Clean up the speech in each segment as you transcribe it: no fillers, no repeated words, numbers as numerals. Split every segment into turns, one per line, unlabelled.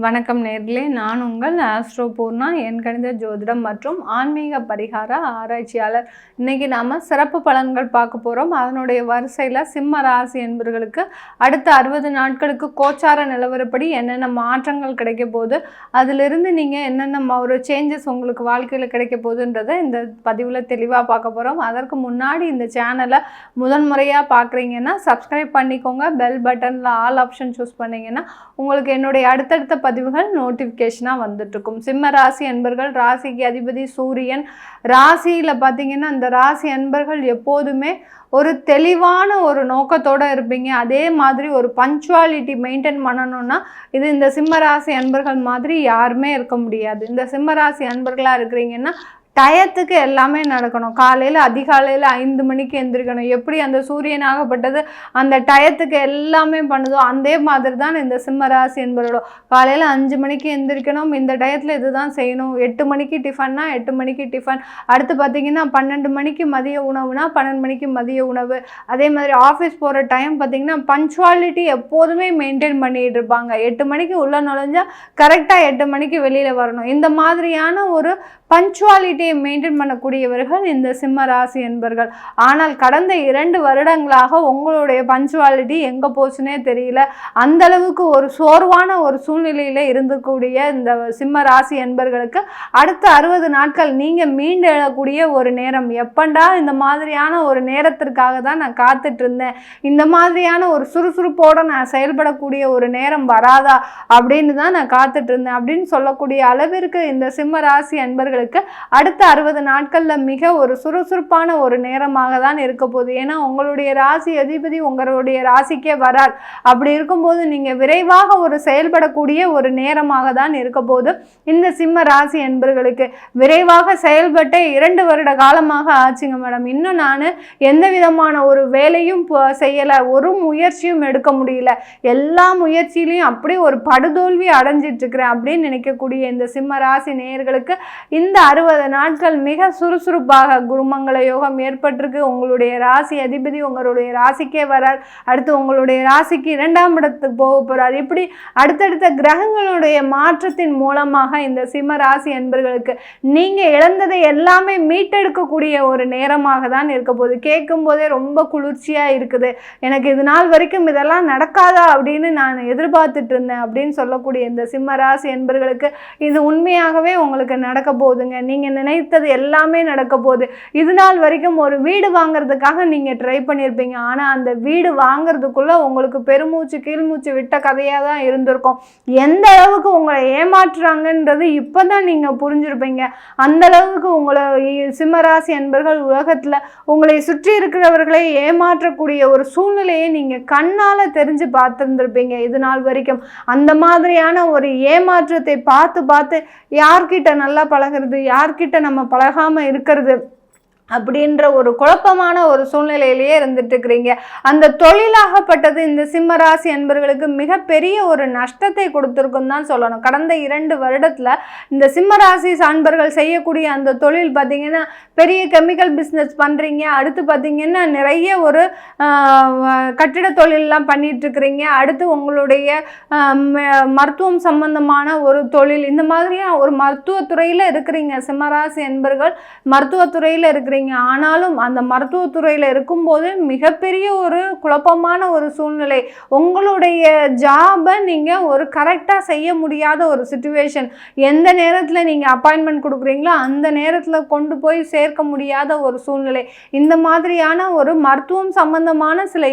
வணக்கம் நேர்களே, நான் உங்கள் ஆஸ்ட்ரோ பூர்ணா, என் கணித ஜோதிடம் மற்றும் ஆன்மீக பரிகார ஆராய்ச்சியாளர். இன்றைக்கி நாம் சிறப்பு பலன்கள் பார்க்க போகிறோம். அதனுடைய வரிசையில் சிம்ம ராசி என்பவர்களுக்கு அடுத்த 60 நாட்களுக்கு கோச்சார நிலவரப்படி என்னென்ன மாற்றங்கள் கிடைக்க போகுது, அதிலிருந்து நீங்கள் என்னென்ன ஒரு சேஞ்சஸ் உங்களுக்கு வாழ்க்கையில் கிடைக்க போகுதுன்றதை இந்த பதிவில் தெளிவாக பார்க்க போகிறோம். அதற்கு முன்னாடி இந்த சேனலை முதன்முறையாக பார்க்குறீங்கன்னா சப்ஸ்கிரைப் பண்ணிக்கோங்க. பெல் பட்டனில் ஆல் ஆப்ஷன் சூஸ் பண்ணிங்கன்னா உங்களுக்கு என்னுடைய அடுத்தடுத்த பதிவுகள் நோட்டிஃபிகேஷனாக வந்துட்டுருக்கும். சிம்ம ராசி அன்பர்கள், ராசிக்கு அதிபதி சூரியன். ராசியில் பார்த்தீங்கன்னா அந்த ராசி அன்பர்கள் எப்போதுமே ஒரு தெளிவான ஒரு நோக்கத்தோடு இருப்பீங்க. அதே மாதிரி ஒரு பஞ்சுவாலிட்டி மெயின்டைன் பண்ணணும்னா இது இந்த சிம்ம ராசி அன்பர்கள் மாதிரி யாருமே இருக்க முடியாது. இந்த சிம்ம ராசி அன்பர்களாக இருக்கிறீங்கன்னா டயத்துக்கு எல்லாமே நடக்கணும். காலையில் அதிகாலையில் 5 மணிக்கு எந்திரிக்கணும். எப்படி அந்த சூரியனாகப்பட்டது அந்த டயத்துக்கு எல்லாமே பண்ணுதோ அதே மாதிரி தான் இந்த சிம்ம ராசி என்பவரோட காலையில் 5 மணிக்கு எந்திரிக்கணும். இந்த டயத்தில் இதுதான் செய்யணும். 8 மணிக்கு டிஃபன்னா 8 மணிக்கு டிஃபன். அடுத்து பார்த்திங்கன்னா 12 மணிக்கு மதிய உணவுனா 12 மணிக்கு மதிய உணவு. அதே மாதிரி ஆஃபீஸ் போகிற டைம் பார்த்திங்கன்னா பஞ்சுவாலிட்டி எப்போதுமே மெயின்டைன் பண்ணிகிட்டு இருப்பாங்க. 8 மணிக்கு உள்ளே நுழைஞ்சால் கரெக்டாக 8 மணிக்கு வெளியில் வரணும். இந்த மாதிரியான ஒரு பஞ்சுவாலிட்டியை மெயின்டைன் பண்ணக்கூடியவர்கள் இந்த சிம்ம ராசி என்பர்கள். ஆனால் கடந்த 2 வருடங்களாக உங்களுடைய பஞ்சுவாலிட்டி எங்கே போச்சுன்னே தெரியல. அந்த அளவுக்கு ஒரு சோர்வான ஒரு சூழ்நிலையில் இருந்தக்கூடிய இந்த சிம்ம ராசி என்பர்களுக்கு அடுத்த 60 நாட்கள் நீங்கள் மீண்டு எழக்கூடிய ஒரு நேரம். எப்பண்டா இந்த மாதிரியான ஒரு நேரத்திற்காக தான் நான் காத்துட்டு இருந்தேன், இந்த மாதிரியான ஒரு சுறுசுறுப்போடு நான் செயல்படக்கூடிய ஒரு நேரம் வராதா அப்படின்னு தான் நான் காத்துட்டு இருந்தேன் அப்படின்னு சொல்லக்கூடிய அளவிற்கு இந்த சிம்ம ராசி என்பர்கள் அடுத்த 60 நாட்களில் மிக ஒரு சுறுசுறுப்பான ஒரு நேரமாக தான் இருக்க போகுது. ஏன்னா உங்களுடைய ராசி அதிபதி உங்களுடைய ராசிக்கே வரார். அப்படி இருக்கும்போது நீங்கள் விரைவாக ஒரு செயல்படக்கூடிய ஒரு நேரமாக தான் இருக்க போகுது இந்த சிம்ம ராசி என்பர்களுக்கு. விரைவாக செயல்பட்ட 2 வருட காலமாக ஆச்சுங்க மேடம், இன்னும் நான் எந்த விதமான ஒரு வேலையும் செய்யலை, ஒரு முயற்சியும் எடுக்க முடியல, எல்லா முயற்சியிலையும் அப்படியே ஒரு படுதோல்வி அடைஞ்சிட்டு இருக்கிறேன் அப்படின்னு நினைக்கக்கூடிய இந்த சிம்ம ராசி நேயர்களுக்கு இந்த 60 நாட்கள் மிக சுறுசுறுப்பாக குருமங்கள யோகம் ஏற்பட்டிருக்கு. உங்களுடைய ராசி அதிபதி உங்களுடைய ராசிக்கே வரார். அடுத்து உங்களுடைய ராசிக்கு 2ஆம் இடத்துக்கு போக போகிறார். இப்படி அடுத்தடுத்த கிரகங்களுடைய மாற்றத்தின் மூலமாக இந்த சிம்ம ராசி என்பர்களுக்கு நீங்கள் இழந்ததை எல்லாமே மீட்டெடுக்கக்கூடிய ஒரு நேரமாக தான் இருக்க போகுது. கேட்கும் போதே ரொம்ப குளிர்ச்சியாக இருக்குது. எனக்கு இது நாள் வரைக்கும் இதெல்லாம் நடக்காதா அப்படின்னு நான் எதிர்பார்த்துட்டு இருந்தேன் அப்படின்னு சொல்லக்கூடிய இந்த சிம்ம ராசி என்பர்களுக்கு இது உண்மையாகவே உங்களுக்கு நடக்க போகுதுங்க. நீங்கள் நினைத்தது எல்லாமே நடக்க போகுது. இது நாள் வரைக்கும் ஒரு வீடு வாங்குறதுக்காக நீங்கள் ட்ரை பண்ணியிருப்பீங்க. ஆனால் அந்த வீடு வாங்குறதுக்குள்ளே உங்களுக்கு பெருமூச்சு கீழ்மூச்சு விட்ட கதையாக தான் இருந்திருக்கும். எந்த அளவுக்கு உங்களை ஏமாற்றுறாங்கன்றது இப்போ தான் நீங்கள் புரிஞ்சிருப்பீங்க. அந்த அளவுக்கு உங்களை சிம்மராசி என்பர்கள் உலகத்தில் உங்களை சுற்றி இருக்கிறவர்களை ஏமாற்றக்கூடிய ஒரு சூழ்நிலையை நீங்கள் கண்ணால் தெரிஞ்சு பார்த்துருந்துருப்பீங்க இது நாள் வரைக்கும். அந்த மாதிரியான ஒரு ஏமாற்றத்தை பார்த்து யார்கிட்ட நல்லா பழகிறது, யார்கிட்ட நம்ம பழகாமல் இருக்கிறது அப்படின்ற ஒரு குழப்பமான ஒரு சூழ்நிலையிலேயே இருந்துட்டு இருக்கிறீங்க. அந்த தொழிலாகப்பட்டது இந்த சிம்மராசி என்பர்களுக்கு மிகப்பெரிய ஒரு நஷ்டத்தை கொடுத்துருக்குன்னு தான் சொல்லணும். கடந்த 2 வருடத்தில் இந்த சிம்மராசி சான்பர்கள் செய்யக்கூடிய அந்த தொழில் பார்த்திங்கன்னா பெரிய கெமிக்கல் பிஸ்னஸ் பண்ணுறீங்க. அடுத்து பார்த்திங்கன்னா நிறைய ஒரு கட்டிட தொழிலெலாம் பண்ணிகிட்ருக்கிறீங்க. அடுத்து உங்களுடைய மருத்துவம் சம்பந்தமான ஒரு தொழில், இந்த மாதிரியான ஒரு மருத்துவத்துறையில் இருக்கிறீங்க சிம்மராசி என்பர்கள். மருத்துவத்துறையில் இருக்கிறீங்க. ஆனாலும் அந்த மருத்துவத்துறையில் இருக்கும்போது மிகப்பெரிய ஒரு குழப்பமான ஒரு சூழ்நிலை. உங்களுடைய ஜாபை நீங்கள் ஒரு கரெக்டாக செய்ய முடியாத ஒரு சிச்சுவேஷன். எந்த நேரத்தில் நீங்கள் அப்பாயின்மெண்ட் கொடுக்குறீங்களோ அந்த நேரத்தில் கொண்டு போய் சேர்க்க முடியாத ஒரு சூழ்நிலை. இந்த மாதிரியான ஒரு மருத்துவம் சம்பந்தமான சில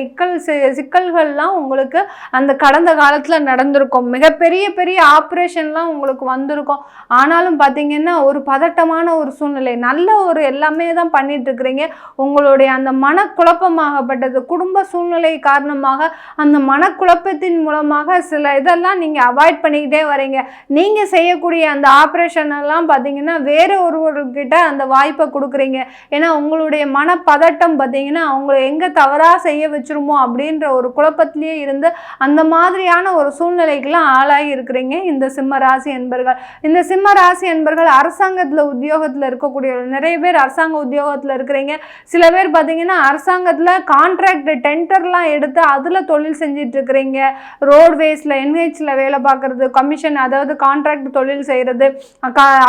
சிக்கல்கள்லாம் உங்களுக்கு அந்த கடந்த காலத்தில் நடந்திருக்கும். மிகப்பெரிய ஆப்ரேஷன்லாம் உங்களுக்கு வந்திருக்கும். ஆனாலும் பார்த்தீங்கன்னா ஒரு பதட்டமான ஒரு சூழ்நிலை. நல்ல ஒரு எல்லாமே தான் பண்ணிட்டு இருக்கிறீங்க. உங்களுடைய அந்த மனக்குழப்பமாகப்பட்டது குடும்ப சூழ்நிலை காரணமாக அந்த மனக்குழப்பத்தின் மூலமாக சில இதெல்லாம் நீங்கள் அவாய்ட் பண்ணிக்கிட்டே வரீங்க. நீங்கள் செய்யக்கூடிய அந்த ஆப்ரேஷன் எல்லாம் பார்த்தீங்கன்னா வேற ஒருவர்கிட்ட அந்த வாய்ப்பை கொடுக்குறீங்க. ஏன்னா உங்களுடைய மனப்பதட்டம் பார்த்தீங்கன்னா அவங்கள எங்கே தவறாக செய்ய வச்சிருமோ அப்படின்ற ஒரு குழப்பத்திலேயே இருந்து அந்த மாதிரியான ஒரு சூழ்நிலைக்கெல்லாம் ஆளாகி இருக்கிறீங்க இந்த சிம்ம ராசி என்பர்கள். இந்த சிம்ம ராசி என்பர்கள் அரசாங்கத்தில் உத்தியோகத்தில் இருக்கக்கூடிய நிறைய பேர் அரசாங்க உத்தியோக உத்தியோகத்தில் இருக்கிறீங்க. சில பேர் பார்த்தீங்கன்னா அரசாங்கத்தில் கான்ட்ராக்ட் டெண்டர்லாம் எடுத்து அதில் தொழில் செஞ்சிட்டு இருக்கிறீங்க. ரோட்வேஸில் என்ஹெச்சில் வேலை பார்க்குறது, கமிஷன் அதாவது கான்ட்ராக்ட் தொழில் செய்கிறது,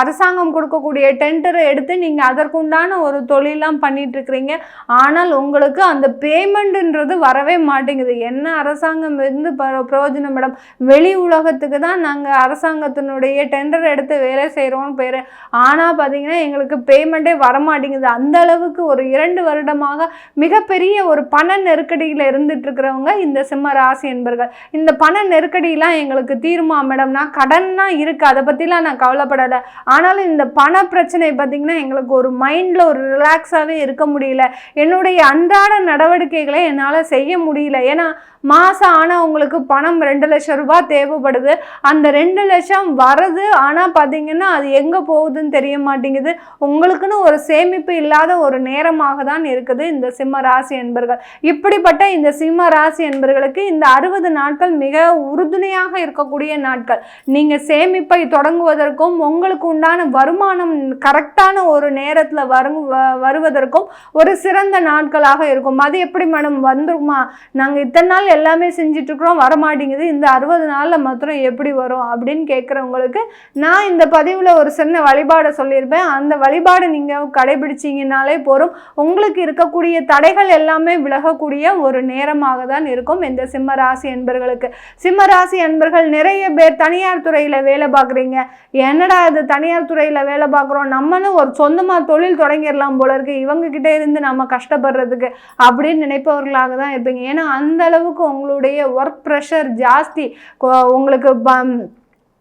அரசாங்கம் கொடுக்கக்கூடிய டெண்டரை எடுத்து நீங்கள் அதற்குண்டான ஒரு தொழிலாம் பண்ணிட்டு இருக்கிறீங்க. ஆனால் உங்களுக்கு அந்த பேமெண்ட்ன்றது வரவே மாட்டேங்குது. என்ன அரசாங்கம் இருந்து பிரயோஜனம் மேடம்? வெளி உலகத்துக்கு தான் நாங்கள் அரசாங்கத்தினுடைய டெண்டர் எடுத்து வேலை செய்கிறோம்னு பேர். ஆனால் பார்த்தீங்கன்னா எங்களுக்கு பேமெண்ட்டே வரமாட்டேங்குது. அந்த அளவுக்கு ஒரு 2 வருடமாக மிகப்பெரிய ஒரு பண நெருக்கடியில் இருந்துட்டு இருக்கிறவங்க இந்த சிம்ம ராசி என்பர்கள். இந்த பண நெருக்கடியெலாம் எங்களுக்கு தீருமா மேடம்? நான் கடன்னா இருக்குது, அதை பற்றிலாம் நான் கவலைப்படலை. ஆனாலும் இந்த பண பிரச்சனை பார்த்தீங்கன்னா எங்களுக்கு ஒரு மைண்டில் ஒரு ரிலாக்ஸாகவே இருக்க முடியல. என்னுடைய அன்றாட நடவடிக்கைகளை என்னால் செய்ய முடியல. ஏன்னா மாதம் ஆனால் உங்களுக்கு பணம் 2 லட்சம் ரூபாய் தேவைப்படுது. அந்த 2 லட்சம் வருது, ஆனால் பார்த்தீங்கன்னா அது எங்கே போகுதுன்னு தெரிய மாட்டேங்குது. உங்களுக்குன்னு ஒரு சேமிப்பு இல்லாத ஒரு நேரமாக தான் இருக்குது இந்த சிம்ம ராசி என்பர்கள். இப்படிப்பட்ட இந்த சிம்ம ராசி என்பர்களுக்கு இந்த 60 நாட்கள் மிக உறுதுணையாக இருக்கக்கூடிய நாட்கள். நீங்கள் சேமிப்பை தொடங்குவதற்கும் உங்களுக்கு உண்டான வருமானம் கரெக்டான ஒரு நேரத்தில் வருவதற்கும் ஒரு சிறந்த நாட்களாக இருக்கும். அது எப்படி மேடம் வந்துருமா? நாங்கள் இத்தனை நாள் எல்லாமே செஞ்சுட்டு இருக்கிறோம், வரமாட்டேங்குது, இந்த 60 நாளில் மாத்திரம் எப்படி வரும் அப்படின்னு கேட்குறவங்களுக்கு நான் இந்த பதிவில் ஒரு சின்ன வழிபாடை சொல்லியிருப்பேன். அந்த வழிபாடை நீங்கள் கடைபிடிச்சிங்கனாலே போதும். உங்களுக்கு இருக்கக்கூடிய தடைகள் எல்லாமே விலகக்கூடிய ஒரு நேரமாக தான் இருக்கும் இந்த சிம்ம ராசி என்பர்களுக்கு. சிம்ம ராசி என்பர்கள் நிறைய பேர் தனியார் துறையில் வேலை பார்க்குறீங்க. என்னடா இது தனியார் துறையில் வேலை பார்க்குறோம், நம்மளும் ஒரு சொந்தமாக தொழில் தொடங்கிடலாம் போல இருக்கு, இவங்க கிட்டே இருந்து நம்ம கஷ்டப்படுறதுக்கு அப்படின்னு நினைப்பவர்களாக தான் இருப்பீங்க. ஏன்னா அந்த அளவுக்கு உங்களுடைய ஒர்க் ப்ரெஷர் ஜாஸ்தி. உங்களுக்கு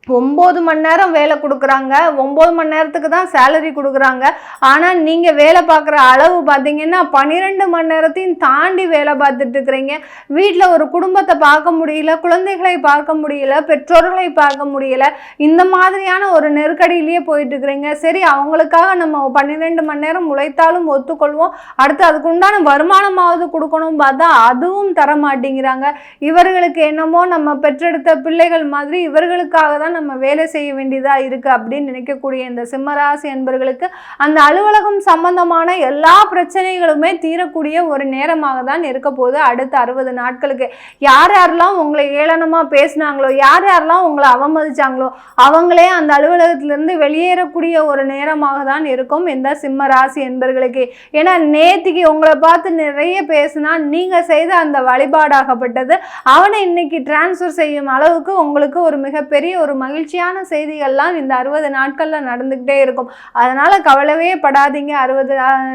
9 மணி நேரம் வேலை கொடுக்குறாங்க, 9 மணி நேரத்துக்கு தான் சேலரி கொடுக்குறாங்க. ஆனால் நீங்கள் வேலை பார்க்குற அளவு பார்த்தீங்கன்னா 12 மணி நேரத்தையும் தாண்டி வேலை பார்த்துட்டு இருக்கிறீங்க. வீட்டில் ஒரு குடும்பத்தை பார்க்க முடியல, குழந்தைகளை பார்க்க முடியல, பெற்றோர்களை பார்க்க முடியல. இந்த மாதிரியான ஒரு நெருக்கடியிலேயே போயிட்டு இருக்கிறீங்க. சரி, அவங்களுக்காக நம்ம 12 மணி நேரம் உழைத்தாலும் ஒத்துக்கொள்வோம், அடுத்து அதுக்குண்டான வருமானமாவது கொடுக்கணும் பார்த்தா அதுவும் தர மாட்டேங்கிறாங்க. இவர்களுக்கு என்னமோ நம்ம பெற்றெடுத்த பிள்ளைகள் மாதிரி இவர்களுக்காக தான் நம்ம வேலை செய்ய வேண்டியதா இருக்கு அப்படின்னு நினைக்கக்கூடிய இந்த சிம்மராசி என்பர்களுக்கு அந்த அலுவலகம் சம்பந்தமான எல்லா பிரச்சனைகளுமே தீரக்கூடிய ஒரு நேரமாக தான் இருக்க போகுது அடுத்த 60 நாட்களுக்கு. யார் யாரெல்லாம் உங்களை ஏளனமா பேசினாங்களோ, யார் யாரெல்லாம் உங்களை அவமதிச்சாங்களோ அவங்களே அந்த அலுவலகத்திலிருந்து வெளியேறக்கூடிய ஒரு நேரமாக தான் இருக்கும் இந்த சிம்ம ராசி என்பர்களுக்கு. ஏன்னா நேத்திக்கு உங்களை பார்த்து நிறைய பேசினா நீங்க செய்த அந்த வழிபாடாகப்பட்டது அவனை இன்னைக்கு டிரான்ஸ்ஃபர் செய்யும் அளவுக்கு உங்களுக்கு ஒரு மிகப்பெரிய ஒரு மகிழ்ச்சியான செய்திகள்லாம் இந்த 60 நாட்கள்ல நடந்துகிட்டே இருக்கும். அதனால கவலையே படாதீங்க.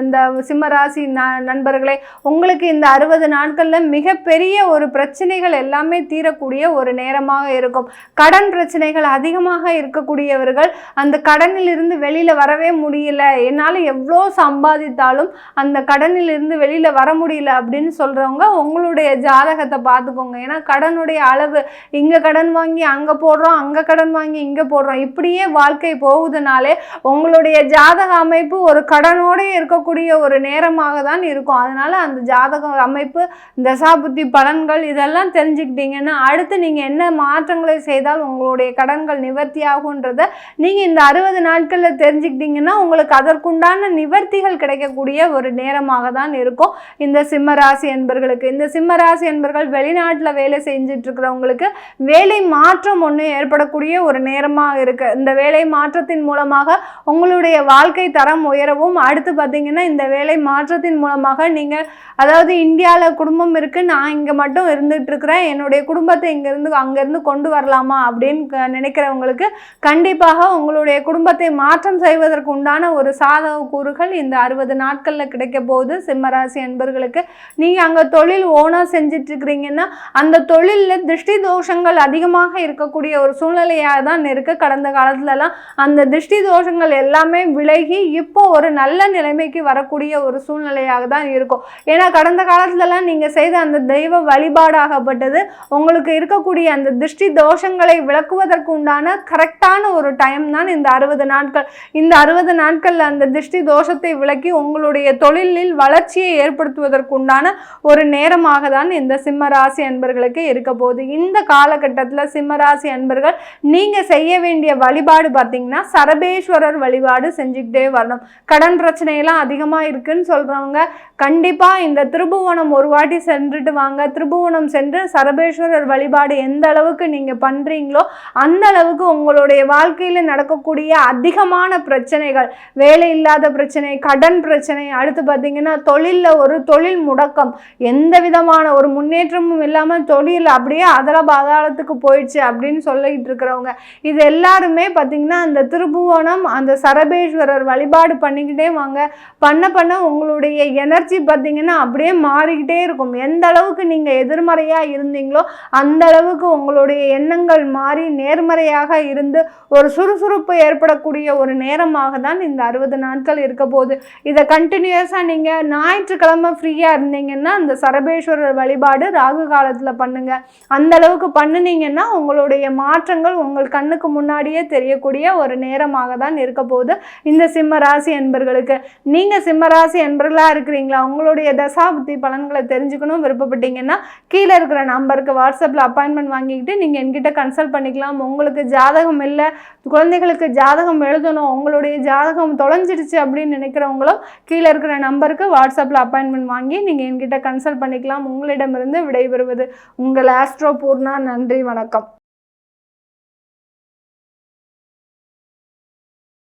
இந்த சிம்மராசி நண்பர்களே, உங்களுக்கு இந்த 60 நாட்கள்ல மிகப்பெரிய ஒரு பிரச்சனைகள் எல்லாமே தீரக்கூடிய ஒரு நேரமாக இருக்கும். கடன் பிரச்சனைகள் அதிகமாக இருக்கக்கூடியவர்கள் அந்த கடனில் இருந்து வெளியில வரவே முடியல, என்னால் எவ்வளோ சம்பாதித்தாலும் அந்த கடனில் இருந்து வெளியில வர முடியல அப்படின்னு சொல்றவங்க உங்களுடைய ஜாதகத்தை பார்த்துக்கோங்க. ஏன்னா கடனுடைய அளவு, இங்க கடன் வாங்கி அங்க போடுறோம், அங்க கடன் வாங்கி இங்க போடுறோம், இப்படியே வாழ்க்கை போகுதுனாலே உங்களுடைய ஜாதக அமைப்பு ஒரு கடனோட இருக்கக்கூடிய ஒரு நேரமாக தான் இருக்கும். அதனால அந்த ஜாதக அமைப்பு, தசாபுத்தி பலன்கள் இதெல்லாம் தெரிஞ்சுக்கிட்டீங்கன்னா அடுத்து நீங்க என்ன மாற்றங்களை செய்தால் உங்களுடைய கடன்கள் நிவர்த்தி ஆகுன்றத நீங்க இந்த 60 நாட்கள்ல தெரிஞ்சுக்கிட்டீங்கன்னா உங்களுக்கு அதற்குண்டான நிவர்த்திகள் கிடைக்கக்கூடிய ஒரு நேரமாக தான் இருக்கும் இந்த சிம்மராசி என்பர்களுக்கு. இந்த சிம்மராசி என்பர்கள் வெளிநாட்டுல வேலை செஞ்சுட்டு இருக்கிறவங்களுக்கு வேலை மாற்றம் ஒன்று ஏற்படக்கூடிய ஒரு நேரமாக இருக்கு. இந்த வேலை மாற்றத்தின் மூலமாக உங்களுடைய வாழ்க்கை தரம் உயரவும், அடுத்து பார்த்தீங்கன்னா இந்த வேலை மாற்றத்தின் மூலமாக நீங்க அதாவது இந்தியாவில் குடும்பம் இருக்கு, நான் இங்க மட்டும் இருந்துட்டு இருக்கிறேன், என்னுடைய குடும்பத்தை அங்கிருந்து கொண்டு வரலாமா அப்படின்னு நினைக்கிறவங்களுக்கு கண்டிப்பாக உங்களுடைய குடும்பத்தை மாற்றம் செய்வதற்கு உண்டான ஒரு சாதக கூறுகள் இந்த 60 நாட்கள்ல கிடைக்க போகுது சிம்மராசி என்பர்களுக்கு. நீங்க அங்க தொழில் ஓனா செஞ்சுட்டு இருக்கிறீங்கன்னா அந்த தொழிலில் திருஷ்டி தோஷங்கள் அதிகமாக இருக்கக்கூடிய ஒரு சூழ்நிலையாக தான் இருக்கு. கடந்த காலத்துலலாம் அந்த திருஷ்டி தோஷங்கள் எல்லாமே விலகி இப்போ ஒரு நல்ல நிலைமைக்கு வரக்கூடிய ஒரு சூழ்நிலையாக தான் இருக்கும். ஏன்னா கடந்த காலத்துலலாம் நீங்க செய்த அந்த தெய்வ வழிபாடாகப்பட்டது உங்களுக்கு இருக்கக்கூடிய அந்த திருஷ்டி தோஷங்களை விளக்குவதற்கு உண்டான கரெக்டான ஒரு டைம் தான் இந்த 60 நாட்கள். இந்த 60 நாட்கள்ல அந்த திருஷ்டி தோஷத்தை விளக்கி உங்களுடைய தொழிலில் வளர்ச்சியை ஏற்படுத்துவதற்கு உண்டான ஒரு நேரமாக தான் இந்த சிம்மராசி அன்பர்களுக்கு இருக்க போகுது. இந்த காலகட்டத்தில் சிம்மராசி அன்பர்கள் நீங்கள் செய்ய வேண்டிய வழிபாடு பார்த்தீங்கன்னா சரபேஸ்வரர் வழிபாடு செஞ்சுக்கிட்டே வரணும். கடன் பிரச்சனையெல்லாம் அதிகமாக இருக்குன்னு சொல்கிறவங்க கண்டிப்பாக இந்த திருபுவனம் ஒரு வாட்டி சென்றுட்டு வாங்க. திருபுவனம் சென்று சரபேஸ்வரர் வழிபாடு எந்த அளவுக்கு நீங்கள் பண்ணுறீங்களோ அந்த அளவுக்கு உங்களுடைய வாழ்க்கையில் நடக்கக்கூடிய அதிகமான பிரச்சனைகள், வேலை இல்லாத பிரச்சனை, கடன் பிரச்சனை, அடுத்து பார்த்தீங்கன்னா தொழிலில் ஒரு தொழில் முடக்கம், எந்த விதமான ஒரு முன்னேற்றமும் இல்லாமல் தொழில் அப்படியே அதல பாதாளத்துக்கு போயிடுச்சு அப்படின்னு சொல்லிட்டு இருக்கிறவங்க இது எல்லாருமே பார்த்தீங்கன்னா அந்த திருபுவனம் அந்த சரபேஸ்வரர் வழிபாடு பண்ணிக்கிட்டே வாங்க. பண்ண பண்ண உங்களுடைய எனர்ஜி பார்த்தீங்கன்னா அப்படியே மாறிக்கிட்டே இருக்கும். எந்த அளவுக்கு நீங்கள் எதிர்மறையாக இருந்தீங்களோ அந்த அளவுக்கு உங்களுடைய எண்ணங்கள் மாறி நேர்மறையாக இருந்து ஒரு சுறுசுறுப்பு ஏற்படக்கூடிய ஒரு நேரமாக தான் இந்த 60 நாட்கள் இருக்க போகுது. இதை கண்டினியூஸாக நீங்கள் ஞாயிற்றுக்கிழமை ஃப்ரீயாக இருந்தீங்கன்னா அந்த சரபேஸ்வரர் வழிபாடு ராகு காலத்தில் பண்ணுங்க. அந்த அளவுக்கு பண்ணினீங்கன்னா உங்களுடைய மாற்றங்கள் உங்கள் கண்ணுக்கு முன்னாடியே தெரியக்கூடிய ஒரு நேரமாக தான் இருக்க போகுது இந்த சிம்ம ராசி என்பர்களுக்கு. நீங்கள் சிம்ம ராசி என்பர்களாக இருக்கிறீங்களா? உங்களுடைய தசாபுத்தி பலன்களை தெரிஞ்சுக்கணும் விருப்பப்பட்டீங்கன்னா கீழே இருக்கிற நம்பருக்கு வாட்ஸ்அப்பில் அப்பாயின்மெண்ட் வாங்கிக்கிட்டு நீங்கள் என்கிட்ட கன்சல்ட் பண்ணிக்கலாம். உங்களுக்கு ஜாதகம் இல்லை, குழந்தைகளுக்கு ஜாதகம் எழுதணும், உங்களுடைய ஜாதகம் தொலைஞ்சிடுச்சு அப்படின்னு நினைக்கிறவங்களும் கீழே இருக்கிற நம்பருக்கு வாட்ஸ்அப்பில் அப்பாயின்மெண்ட் வாங்கி நீங்கள் என்கிட்ட கன்சல்ட் பண்ணிக்கலாம். உங்களிடமிருந்து விடைபெறுவது உங்கள் ஆஸ்ட்ரோ பூர்ணா. நன்றி, வணக்கம்.